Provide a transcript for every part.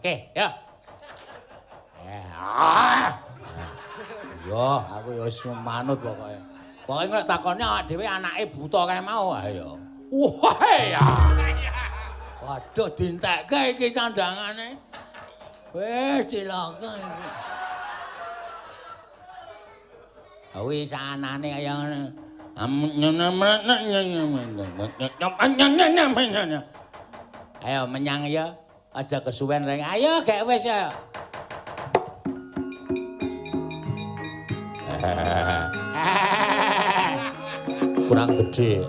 Oke, ya. Yo, aku ya wis manut pokoke. Pokoke nek takone awak dhewe anake buta kae mau ayo. Wah ya. Waduh dientekke iki sandangane. Wis cilaka iki. Awi sanane kaya ngono. Ayo menyang ya. Aja kesuwen reng. Ayo gek wis ya. Kurang gede.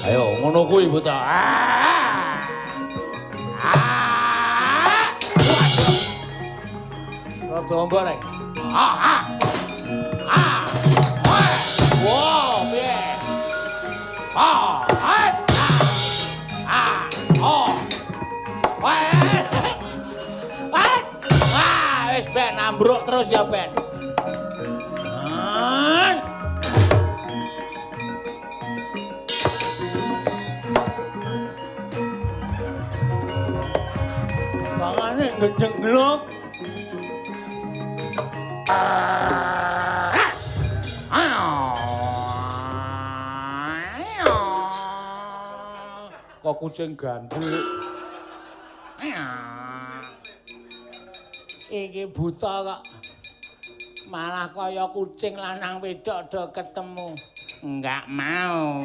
Ayo ngono kuwi bocah. Rada amba rek. Wow, piye? Wis ben ambruk terus ya ben. Bangane gendeng-glok. Kok kucing gandul. Iki buta kok. Malah kaya kucing lanang wedok do ketemu. Enggak mau.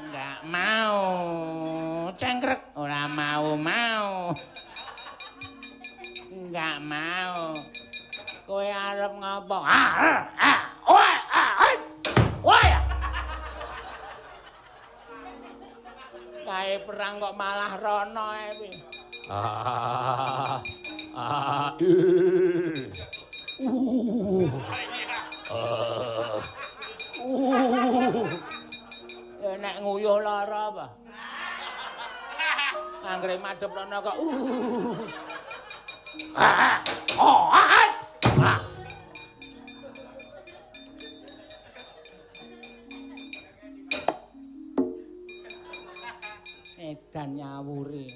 Enggak mau. Cengkrek ora mau. Enggak mau. Kowe arep ngopo? Woi. Kae perang kok malah rono ae kuwi. Nek nguyuh lara apa? Anggere madhep rono kok. Edan nyawuri.